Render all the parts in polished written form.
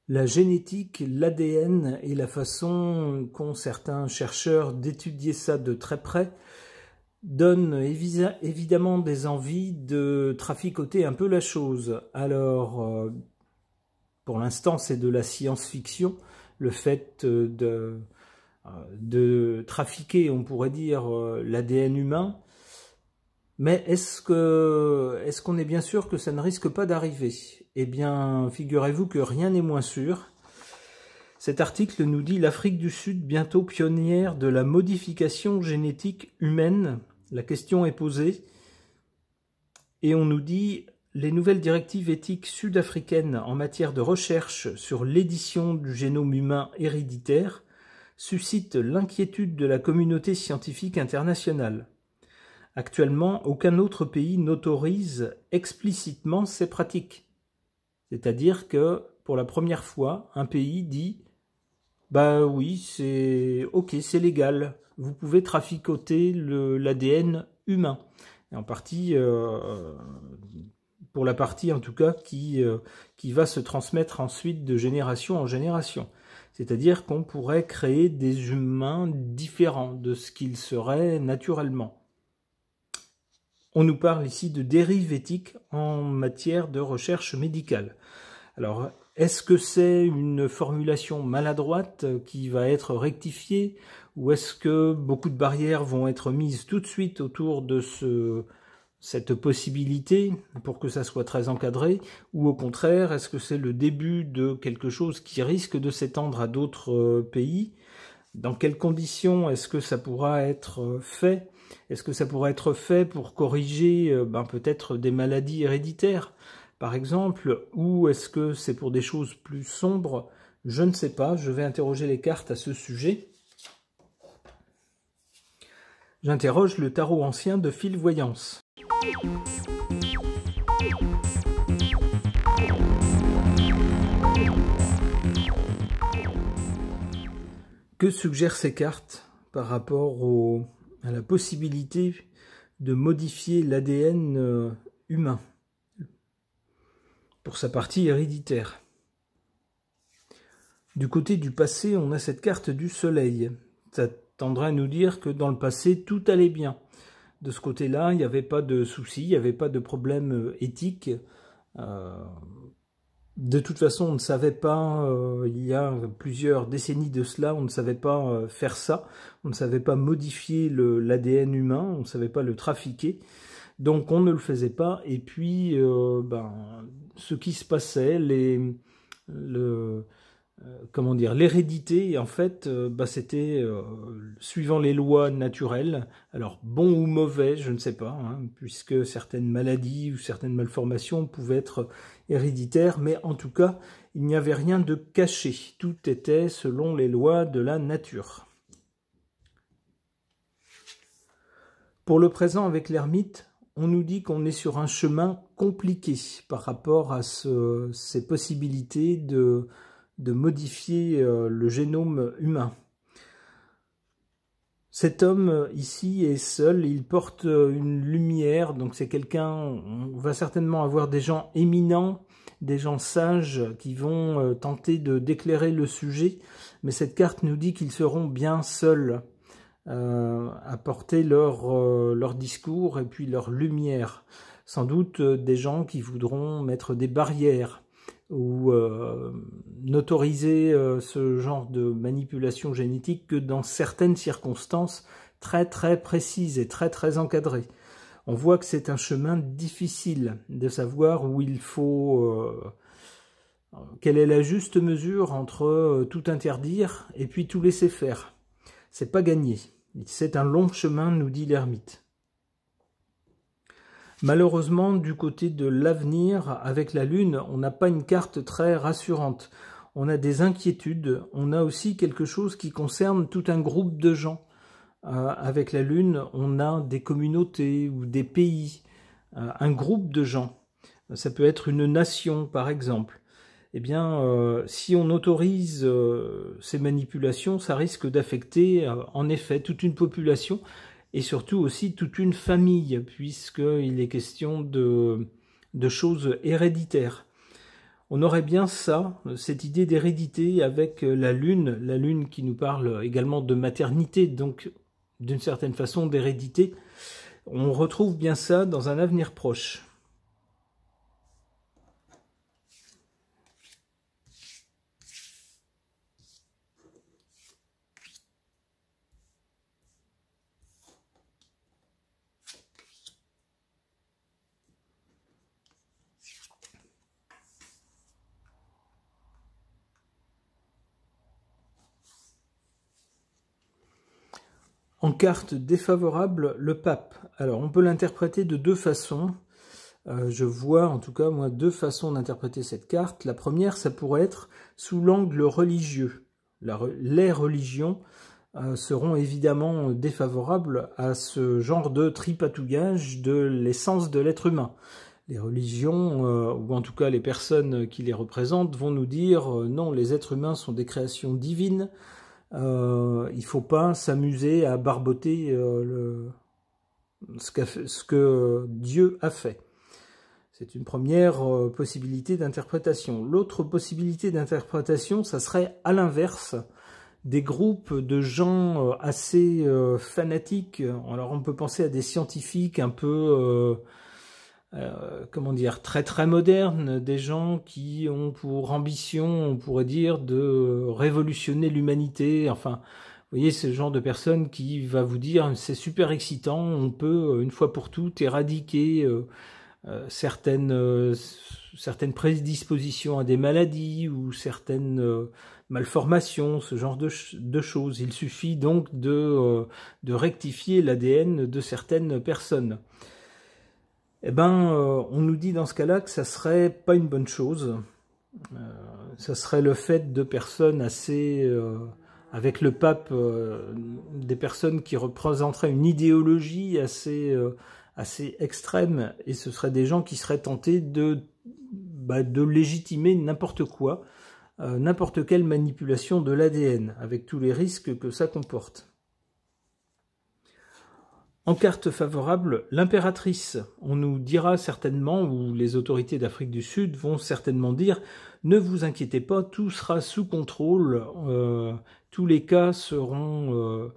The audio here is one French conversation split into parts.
La génétique, l'ADN et la façon qu'ont certains chercheurs d'étudier ça de très près donnent évidemment des envies de traficoter un peu la chose. Alors, pour l'instant, c'est de la science-fiction, le fait de trafiquer, on pourrait dire, l'ADN humain. Mais est-ce qu'on est bien sûr que ça ne risque pas d'arriver? Eh bien, figurez-vous que rien n'est moins sûr. Cet article nous dit « L'Afrique du Sud, bientôt pionnière de la modification génétique humaine ». La question est posée. Et on nous dit « Les nouvelles directives éthiques sud-africaines en matière de recherche sur l'édition du génome humain héréditaire suscitent l'inquiétude de la communauté scientifique internationale. » Actuellement, aucun autre pays n'autorise explicitement ces pratiques. C'est-à-dire que, pour la première fois, un pays dit « Bah oui, c'est ok, c'est légal, vous pouvez traficoter l'ADN humain. » Et en partie, pour la partie en tout cas, qui va se transmettre ensuite de génération en génération. C'est-à-dire qu'on pourrait créer des humains différents de ce qu'ils seraient naturellement. On nous parle ici de dérive éthique en matière de recherche médicale. Alors, est-ce que c'est une formulation maladroite qui va être rectifiée, ou est-ce que beaucoup de barrières vont être mises tout de suite autour de cette possibilité pour que ça soit très encadré, ou au contraire, est-ce que c'est le début de quelque chose qui risque de s'étendre à d'autres pays? Dans quelles conditions est-ce que ça pourra être fait? Est-ce que ça pourrait être fait pour corriger peut-être des maladies héréditaires, par exemple, ou est-ce que c'est pour des choses plus sombres? Je ne sais pas, je vais interroger les cartes à ce sujet. J'interroge le tarot ancien de Fil Voyance. Que suggèrent ces cartes par rapport à la possibilité de modifier l'ADN humain pour sa partie héréditaire? Du côté du passé, on a cette carte du soleil. Ça tendrait à nous dire que dans le passé, tout allait bien. De ce côté-là, il n'y avait pas de soucis, il n'y avait pas de problème éthique. De toute façon, on ne savait pas, il y a plusieurs décennies de cela, on ne savait pas faire ça, on ne savait pas modifier l'ADN humain, on ne savait pas le trafiquer, donc on ne le faisait pas. Et puis, ce qui se passait, l'hérédité, en fait, c'était suivant les lois naturelles. Alors, bon ou mauvais, je ne sais pas, hein, puisque certaines maladies ou certaines malformations pouvaient être héréditaires, mais en tout cas, il n'y avait rien de caché. Tout était selon les lois de la nature. Pour le présent, avec l'ermite, on nous dit qu'on est sur un chemin compliqué par rapport à ces possibilités de modifier le génome humain. Cet homme ici est seul, il porte une lumière, donc c'est quelqu'un, on va certainement avoir des gens éminents, des gens sages qui vont tenter d'éclairer le sujet, mais cette carte nous dit qu'ils seront bien seuls à porter leur discours et puis leur lumière. Sans doute des gens qui voudront mettre des barrières ou n'autoriser ce genre de manipulation génétique que dans certaines circonstances très très précises et très très encadrées. On voit que c'est un chemin difficile de savoir où il faut... quelle est la juste mesure entre tout interdire et puis tout laisser faire. C'est pas gagné. C'est un long chemin, nous dit l'ermite. Malheureusement, du côté de l'avenir, avec la Lune, on n'a pas une carte très rassurante. On a des inquiétudes, on a aussi quelque chose qui concerne tout un groupe de gens. Avec la Lune, on a des communautés ou des pays, un groupe de gens. Ça peut être une nation, par exemple. Eh bien, si on autorise ces manipulations, ça risque d'affecter, en effet, toute une population. et surtout aussi toute une famille, puisqu'il est question de choses héréditaires. On aurait bien ça, cette idée d'hérédité avec la lune qui nous parle également de maternité, donc d'une certaine façon d'hérédité. On retrouve bien ça dans un avenir proche. En carte défavorable, le pape. Alors, on peut l'interpréter de deux façons. Je vois, en tout cas, moi, deux façons d'interpréter cette carte. La première, ça pourrait être sous l'angle religieux. Les religions seront évidemment défavorables à ce genre de tripatouillage de l'essence de l'être humain. Les religions, ou en tout cas les personnes qui les représentent, vont nous dire non, les êtres humains sont des créations divines. Il ne faut pas s'amuser à barboter ce que Dieu a fait. C'est une première possibilité d'interprétation. L'autre possibilité d'interprétation, ça serait à l'inverse, des groupes de gens assez fanatiques. Alors on peut penser à des scientifiques un peu... comment dire, très très moderne, des gens qui ont pour ambition, on pourrait dire, de révolutionner l'humanité. Enfin, vous voyez, ce genre de personne qui va vous dire c'est super excitant, on peut une fois pour toutes éradiquer certaines prédispositions à des maladies ou certaines malformations, ce genre de choses. Il suffit donc de rectifier l'ADN de certaines personnes. Eh ben, on nous dit dans ce cas-là que ça serait pas une bonne chose. Ça serait le fait de personnes assez, avec le pape, des personnes qui représenteraient une idéologie assez extrême, et ce seraient des gens qui seraient tentés de légitimer n'importe quoi, n'importe quelle manipulation de l'ADN, avec tous les risques que ça comporte. En carte favorable, l'impératrice. On nous dira certainement, ou les autorités d'Afrique du Sud vont certainement dire « Ne vous inquiétez pas, tout sera sous contrôle, tous les cas seront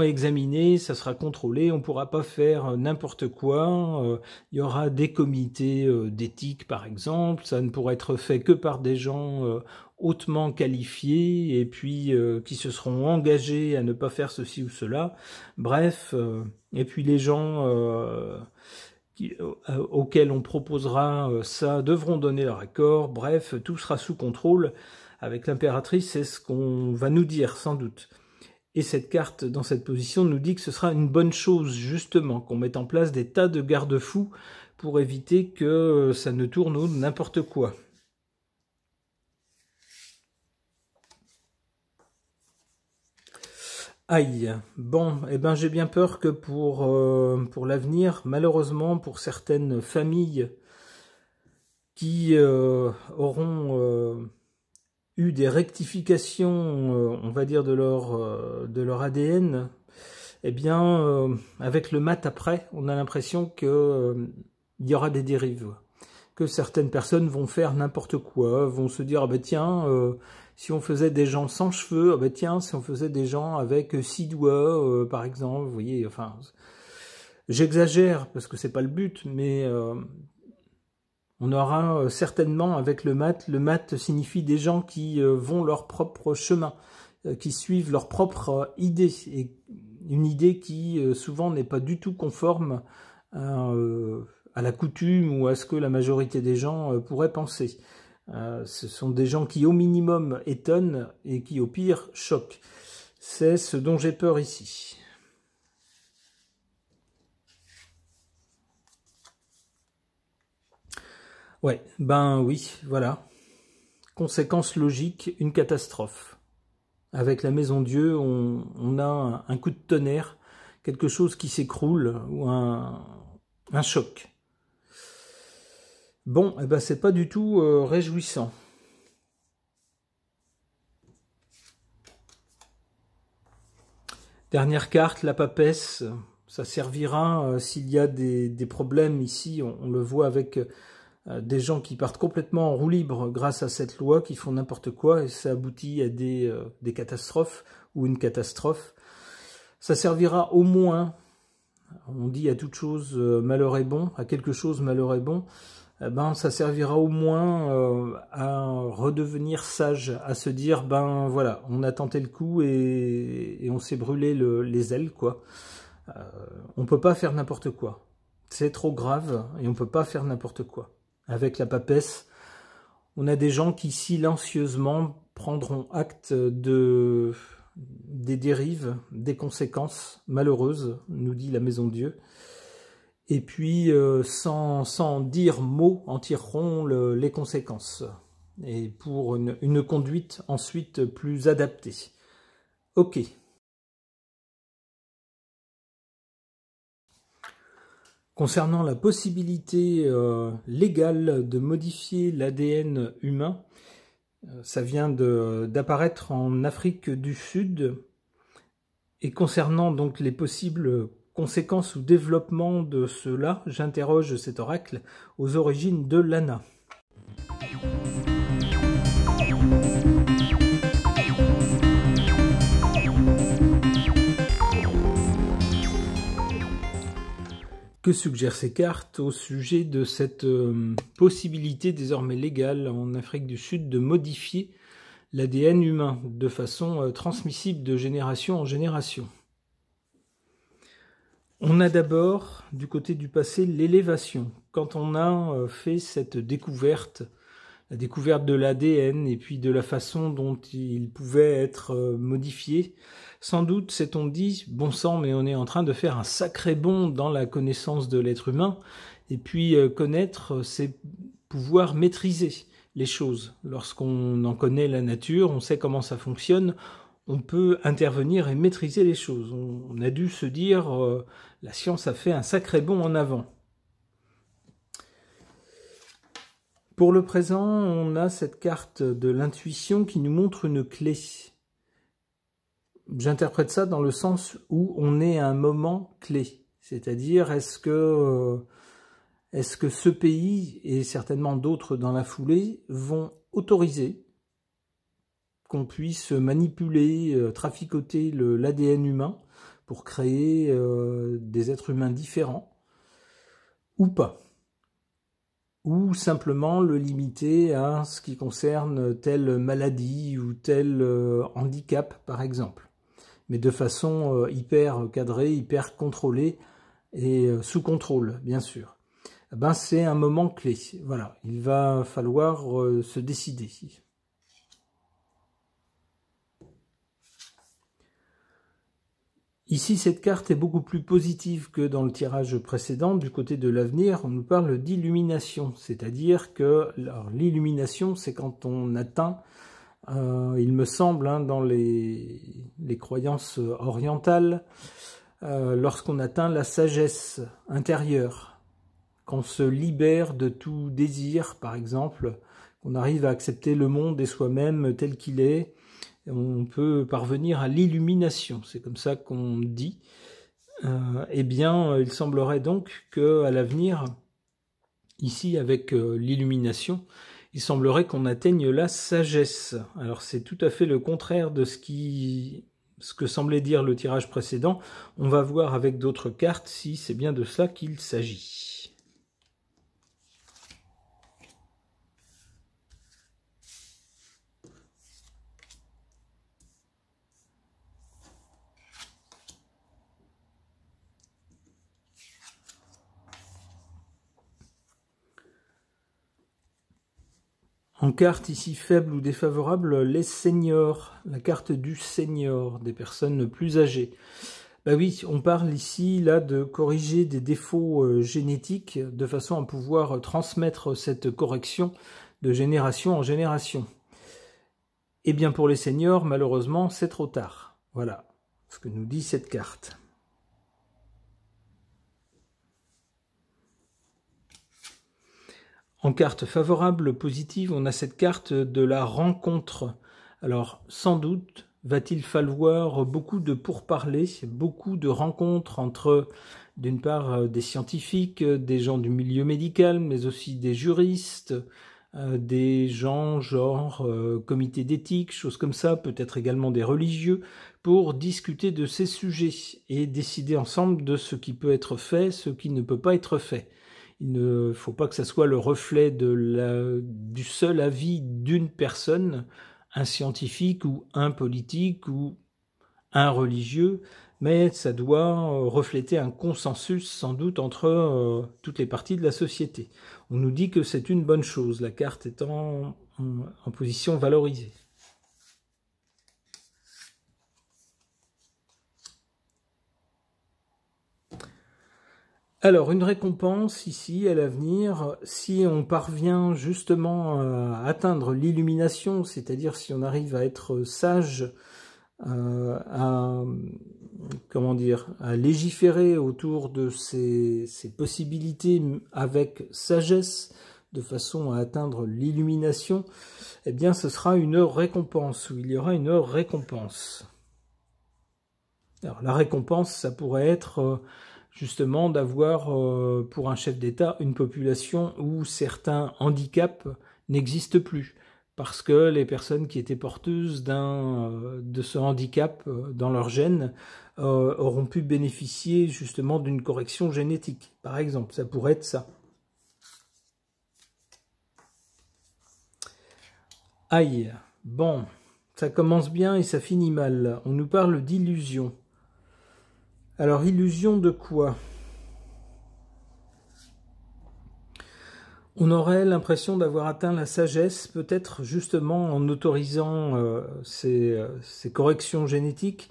examinés, ça sera contrôlé, on ne pourra pas faire n'importe quoi, il y aura des comités d'éthique par exemple, ça ne pourra être fait que par des gens hautement qualifiés et puis qui se seront engagés à ne pas faire ceci ou cela, bref, et puis les gens auxquels on proposera ça devront donner leur accord, bref, tout sera sous contrôle. Avec l'impératrice, c'est ce qu'on va nous dire sans doute. Et cette carte, dans cette position, nous dit que ce sera une bonne chose, justement, qu'on mette en place des tas de garde-fous pour éviter que ça ne tourne au n'importe quoi. Aïe, bon, eh ben j'ai bien peur que pour l'avenir, malheureusement, pour certaines familles qui auront eu des rectifications, on va dire, de leur ADN, eh bien, avec le mat après, on a l'impression qu'il y aura des dérives, que certaines personnes vont faire n'importe quoi, vont se dire, ah ben tiens, si on faisait des gens sans cheveux, ah ben tiens, si on faisait des gens avec 6 doigts, par exemple, vous voyez, enfin, j'exagère, parce que c'est pas le but, mais on aura certainement avec le mat signifie des gens qui vont leur propre chemin, qui suivent leur propre idée, et une idée qui souvent n'est pas du tout conforme à la coutume ou à ce que la majorité des gens pourraient penser. Ce sont des gens qui au minimum étonnent et qui au pire choquent. C'est ce dont j'ai peur ici. Ouais, ben oui, voilà. Conséquence logique, une catastrophe. Avec la Maison Dieu, on a un coup de tonnerre, quelque chose qui s'écroule, ou un choc. Bon, eh ben c'est pas du tout réjouissant. Dernière carte, la papesse. Ça servira s'il y a des problèmes ici, on le voit avec des gens qui partent complètement en roue libre grâce à cette loi, qui font n'importe quoi, et ça aboutit à des catastrophes ou une catastrophe. Ça servira au moins, on dit à toute chose malheur est bon, à quelque chose malheur est bon, eh ben, ça servira au moins à redevenir sage, à se dire, ben voilà, on a tenté le coup et on s'est brûlé les ailes, quoi. On peut pas faire n'importe quoi. C'est trop grave et on peut pas faire n'importe quoi. Avec la papesse, on a des gens qui silencieusement prendront acte des dérives, des conséquences malheureuses, nous dit la Maison de Dieu. Et puis, sans dire mot, en tireront les conséquences. Et pour une conduite ensuite plus adaptée. Ok. Concernant la possibilité légale de modifier l'ADN humain, ça vient d'apparaître en Afrique du Sud. Et concernant donc les possibles conséquences ou développement de cela, j'interroge cet oracle aux origines de l'ANA. Que suggèrent ces cartes au sujet de cette possibilité désormais légale en Afrique du Sud de modifier l'ADN humain de façon transmissible de génération en génération? On a d'abord, du côté du passé, l'élévation. Quand on a fait cette découverte, la découverte de l'ADN et puis de la façon dont il pouvait être modifié, sans doute s'est-on dit, bon sang, mais on est en train de faire un sacré bond dans la connaissance de l'être humain, et puis connaître ses pouvoirs, maîtriser les choses. Lorsqu'on en connaît la nature, on sait comment ça fonctionne, on peut intervenir et maîtriser les choses. On a dû se dire, la science a fait un sacré bond en avant. Pour le présent, on a cette carte de l'intuition qui nous montre une clé. J'interprète ça dans le sens où on est à un moment clé. C'est-à-dire, est-ce que ce pays, et certainement d'autres dans la foulée, vont autoriser qu'on puisse manipuler, traficoter l'ADN humain pour créer des êtres humains différents, ou pas? Ou simplement le limiter à ce qui concerne telle maladie ou tel handicap, par exemple. Mais de façon hyper cadrée, hyper contrôlée et sous contrôle, bien sûr. Ben, c'est un moment clé. Voilà, il va falloir se décider. Ici, cette carte est beaucoup plus positive que dans le tirage précédent. Du côté de l'avenir, on nous parle d'illumination. C'est-à-dire que l'illumination, c'est quand on atteint, il me semble, hein, dans les croyances orientales, lorsqu'on atteint la sagesse intérieure, qu'on se libère de tout désir, par exemple, qu'on arrive à accepter le monde et soi-même tel qu'il est, on peut parvenir à l'illumination, c'est comme ça qu'on dit. Eh bien, il semblerait donc qu'à l'avenir, ici avec l'illumination, il semblerait qu'on atteigne la sagesse. Alors c'est tout à fait le contraire de ce que semblait dire le tirage précédent. On va voir avec d'autres cartes si c'est bien de ça qu'il s'agit. En carte ici faible ou défavorable, les seniors, la carte du senior, des personnes plus âgées. Bah oui, on parle ici là de corriger des défauts génétiques de façon à pouvoir transmettre cette correction de génération en génération. Et bien pour les seniors, malheureusement, c'est trop tard. Voilà ce que nous dit cette carte. En carte favorable, positive, on a cette carte de la rencontre. Alors, sans doute, Va-t-il falloir beaucoup de pourparlers, beaucoup de rencontres entre, d'une part, des scientifiques, des gens du milieu médical, mais aussi des juristes, des gens genre comité d'éthique, choses comme ça, peut-être également des religieux, pour discuter de ces sujets et décider ensemble de ce qui peut être fait, ce qui ne peut pas être fait. Il ne faut pas que ça soit le reflet du seul avis d'une personne, un scientifique ou un politique ou un religieux, mais ça doit refléter un consensus sans doute entre toutes les parties de la société. On nous dit que c'est une bonne chose, la carte étant en position valorisée. Alors, une récompense ici, à l'avenir, si on parvient justement à atteindre l'illumination, c'est-à-dire si on arrive à être sage, à légiférer autour de ces possibilités avec sagesse, de façon à atteindre l'illumination, eh bien ce sera une récompense, ou il y aura une récompense. Alors la récompense, ça pourrait être justement d'avoir pour un chef d'État une population où certains handicaps n'existent plus, parce que les personnes qui étaient porteuses de ce handicap dans leur gène auront pu bénéficier justement d'une correction génétique, par exemple. Ça pourrait être ça. Aïe, bon, ça commence bien et ça finit mal. On nous parle d'illusion. Alors, illusion de quoi? On aurait l'impression d'avoir atteint la sagesse, peut-être justement en autorisant ces corrections génétiques,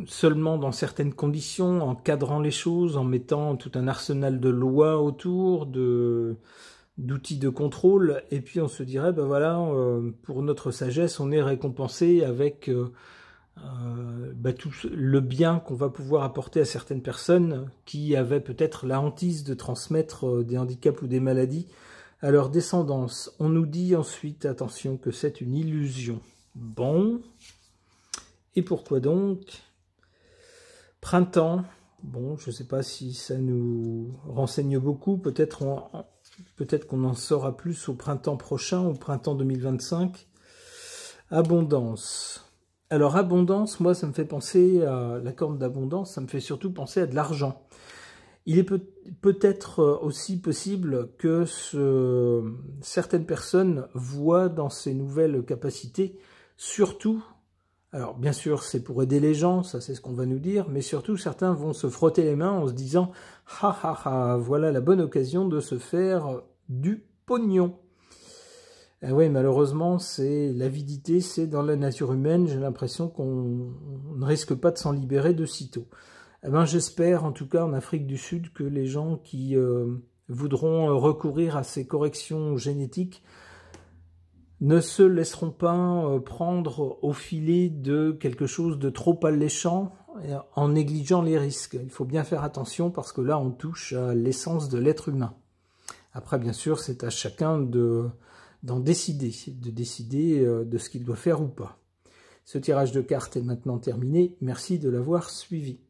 seulement dans certaines conditions, en cadrant les choses, en mettant tout un arsenal de lois autour, d'outils de contrôle, et puis on se dirait, ben voilà, pour notre sagesse, on est récompensé avec tout le bien qu'on va pouvoir apporter à certaines personnes qui avaient peut-être la hantise de transmettre des handicaps ou des maladies à leur descendance. On nous dit ensuite, attention, que c'est une illusion. Bon, et pourquoi donc? Printemps, bon, je ne sais pas si ça nous renseigne beaucoup, peut-être qu'on en saura plus au printemps prochain, au printemps 2025. Abondance. Alors, abondance, moi, ça me fait penser à la corne d'abondance, ça me fait surtout penser à de l'argent. Il est peut-être aussi possible que certaines personnes voient dans ces nouvelles capacités, surtout, alors bien sûr, c'est pour aider les gens, ça c'est ce qu'on va nous dire, mais surtout, certains vont se frotter les mains en se disant « Ha ha ha, voilà la bonne occasion de se faire du pognon ». Eh oui, malheureusement, c'est l'avidité, c'est dans la nature humaine. J'ai l'impression qu'on ne risque pas de s'en libérer de sitôt. Eh ben, j'espère, en tout cas en Afrique du Sud, que les gens qui voudront recourir à ces corrections génétiques ne se laisseront pas prendre au filet de quelque chose de trop alléchant en négligeant les risques. Il faut bien faire attention parce que là, on touche à l'essence de l'être humain. Après, bien sûr, c'est à chacun d'en décider, de ce qu'il doit faire ou pas. Ce tirage de cartes est maintenant terminé. Merci de l'avoir suivi.